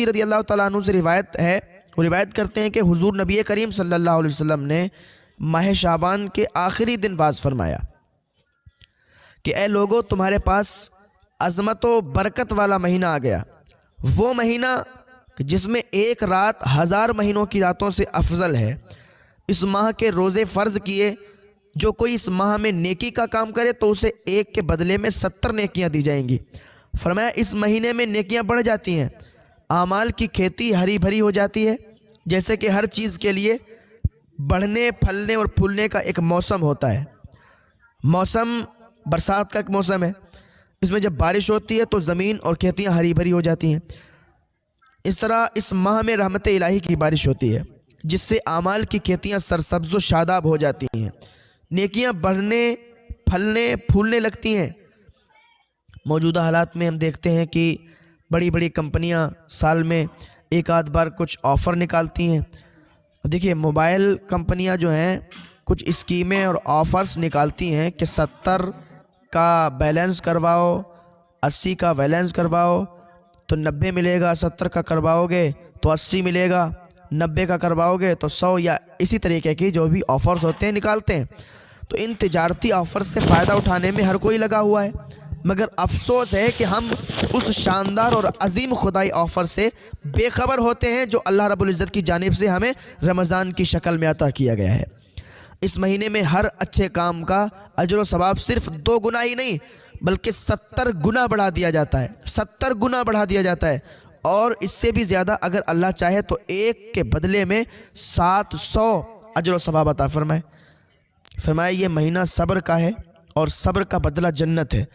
رضی اللہ تعالیٰ عنہ سے روایت ہے، وہ روایت کرتے ہیں کہ حضور نبی کریم صلی اللہ علیہ وسلم نے ماہ شعبان کے آخری دن باز فرمایا کہ اے لوگو، تمہارے پاس عظمت و برکت والا مہینہ آ گیا، وہ مہینہ جس میں ایک رات 1000 مہینوں کی راتوں سے افضل ہے۔ اس ماہ کے روزے فرض کیے، جو کوئی اس ماہ میں نیکی کا کام کرے تو اسے ایک کے بدلے میں 70 نیکیاں دی جائیں گی۔ فرمایا اس مہینے میں نیکیاں بڑھ جاتی ہیں، اعمال کی کھیتی ہری بھری ہو جاتی ہے، جیسے کہ ہر چیز کے لیے بڑھنے پھلنے اور پھولنے کا ایک موسم ہوتا ہے۔ موسم برسات کا ایک موسم ہے، اس میں جب بارش ہوتی ہے تو زمین اور کھیتیاں ہری بھری ہو جاتی ہیں۔ اس طرح اس ماہ میں رحمت الہی کی بارش ہوتی ہے، جس سے اعمال کی کھیتیاں سرسبز و شاداب ہو جاتی ہیں، نیکیاں بڑھنے پھلنے پھولنے لگتی ہیں۔ موجودہ حالات میں ہم دیکھتے ہیں کہ بڑی بڑی کمپنیاں سال میں ایک آدھ بار کچھ آفر نکالتی ہیں۔ دیکھیے موبائل کمپنیاں جو ہیں کچھ اسکیمیں اور آفرز نکالتی ہیں کہ 70 کا بیلنس کرواؤ، 80 کا بیلنس کرواؤ تو 90 ملے گا، 70 کا کرواؤ گے تو 80 ملے گا، 90 کا کرواؤ گے تو 100، یا اسی طریقے کی جو بھی آفرز ہوتے ہیں نکالتے ہیں۔ تو ان تجارتی آفرز سے فائدہ اٹھانے میں ہر کوئی لگا ہوا ہے، مگر افسوس ہے کہ ہم اس شاندار اور عظیم خدائی آفر سے بے خبر ہوتے ہیں جو اللہ رب العزت کی جانب سے ہمیں رمضان کی شکل میں عطا کیا گیا ہے۔ اس مہینے میں ہر اچھے کام کا اجر و ثواب صرف 2 گنا ہی نہیں بلکہ 70 گنا بڑھا دیا جاتا ہے، 70 گنا بڑھا دیا جاتا ہے، اور اس سے بھی زیادہ اگر اللہ چاہے تو ایک کے بدلے میں 700 اجر و ثواب عطا فرمائے۔ فرمایا یہ مہینہ صبر کا ہے اور صبر کا بدلہ جنت ہے۔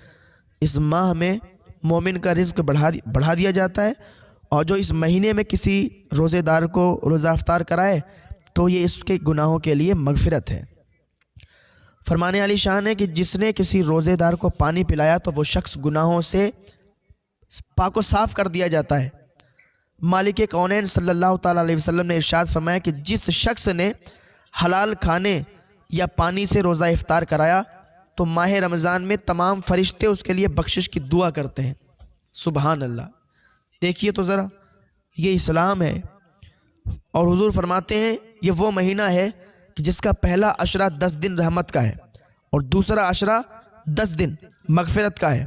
اس ماہ میں مومن کا رزق بڑھا دیا جاتا ہے، اور جو اس مہینے میں کسی روزے دار کو روزہ افطار کرائے تو یہ اس کے گناہوں کے لیے مغفرت ہے۔ فرمانے علی شان ہے کہ جس نے کسی روزے دار کو پانی پلایا تو وہ شخص گناہوں سے پاک و صاف کر دیا جاتا ہے۔ مالک کونین صلی اللہ تعالیٰ علیہ وسلم نے ارشاد فرمایا کہ جس شخص نے حلال کھانے یا پانی سے روزہ افطار کرایا تو ماہ رمضان میں تمام فرشتے اس کے لیے بخشش کی دعا کرتے ہیں۔ سبحان اللہ، دیکھیے تو ذرا، یہ اسلام ہے۔ اور حضور فرماتے ہیں یہ وہ مہینہ ہے کہ جس کا پہلا عشرہ 10 دن رحمت کا ہے، اور دوسرا عشرہ 10 دن مغفرت کا ہے،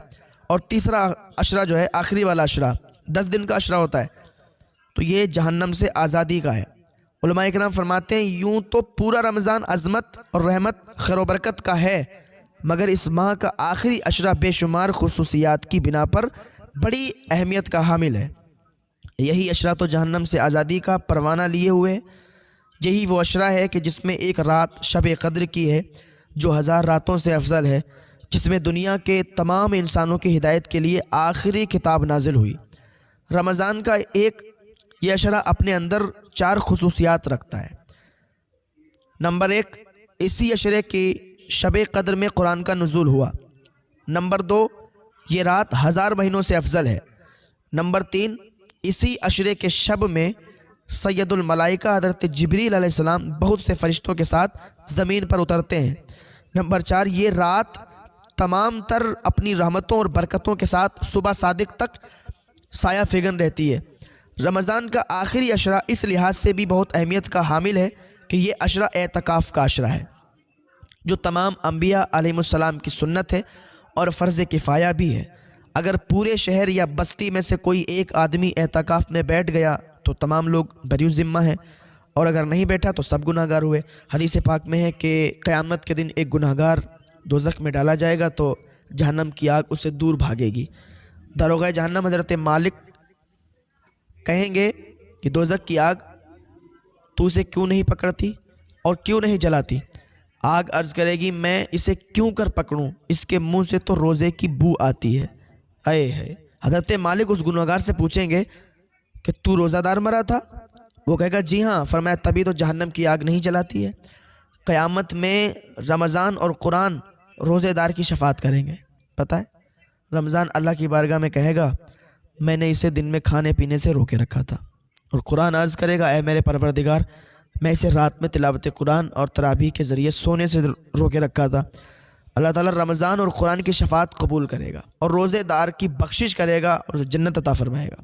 اور تیسرا عشرہ جو ہے آخری والا عشرہ 10 دن کا عشرہ ہوتا ہے تو یہ جہنم سے آزادی کا ہے۔ علماء کرام فرماتے ہیں یوں تو پورا رمضان عظمت اور رحمت خیر و برکت کا ہے، مگر اس ماہ کا آخری عشرہ بے شمار خصوصیات کی بنا پر بڑی اہمیت کا حامل ہے۔ یہی عشرہ تو جہنم سے آزادی کا پروانہ لیے ہوئے، یہی وہ عشرہ ہے کہ جس میں ایک رات شب قدر کی ہے جو 1000 راتوں سے افضل ہے، جس میں دنیا کے تمام انسانوں کی ہدایت کے لیے آخری کتاب نازل ہوئی۔ رمضان کا یہ عشرہ اپنے اندر 4 خصوصیات رکھتا ہے۔ نمبر 1، اسی عشرے کی شب قدر میں قرآن کا نزول ہوا۔ نمبر 2، یہ رات 1000 مہینوں سے افضل ہے۔ نمبر 3، اسی عشرے کے شب میں سید الملائکہ حضرت جبریل علیہ السلام بہت سے فرشتوں کے ساتھ زمین پر اترتے ہیں۔ نمبر 4، یہ رات تمام تر اپنی رحمتوں اور برکتوں کے ساتھ صبح صادق تک سایہ فگن رہتی ہے۔ رمضان کا آخری عشرہ اس لحاظ سے بھی بہت اہمیت کا حامل ہے کہ یہ عشرہ اعتکاف کا عشرہ ہے، جو تمام انبیاء علیہ السلام کی سنت ہے اور فرض کفایہ بھی ہے۔ اگر پورے شہر یا بستی میں سے کوئی ایک آدمی اعتکاف میں بیٹھ گیا تو تمام لوگ بری ذمہ ہیں، اور اگر نہیں بیٹھا تو سب گناہ گار ہوئے۔ حدیث پاک میں ہے کہ قیامت کے دن ایک گناہ گار دوزخ میں ڈالا جائے گا تو جہنم کی آگ اسے دور بھاگے گی۔ داروغہ جہنم حضرت مالک کہیں گے کہ دوزخ کی آگ تو اسے کیوں نہیں پکڑتی اور کیوں نہیں جلاتی؟ آگ عرض کرے گی میں اسے کیوں کر پکڑوں، اس کے منہ سے تو روزے کی بو آتی ہے۔ اے ہے حضرت مالک اس گنہگار سے پوچھیں گے کہ تو روزہ دار مرا تھا؟ وہ کہے گا جی ہاں۔ فرمایا تبھی تو جہنم کی آگ نہیں جلاتی ہے۔ قیامت میں رمضان اور قرآن روزے دار کی شفاعت کریں گے۔ پتہ ہے رمضان اللہ کی بارگاہ میں کہے گا میں نے اسے دن میں کھانے پینے سے روکے رکھا تھا، اور قرآن عرض کرے گا اے میرے پروردگار میں اسے رات میں تلاوت قرآن اور تراویح کے ذریعے سونے سے روکے رکھا تھا۔ اللہ تعالیٰ رمضان اور قرآن کی شفاعت قبول کرے گا اور روزے دار کی بخشش کرے گا اور جنت عطا فرمائے گا۔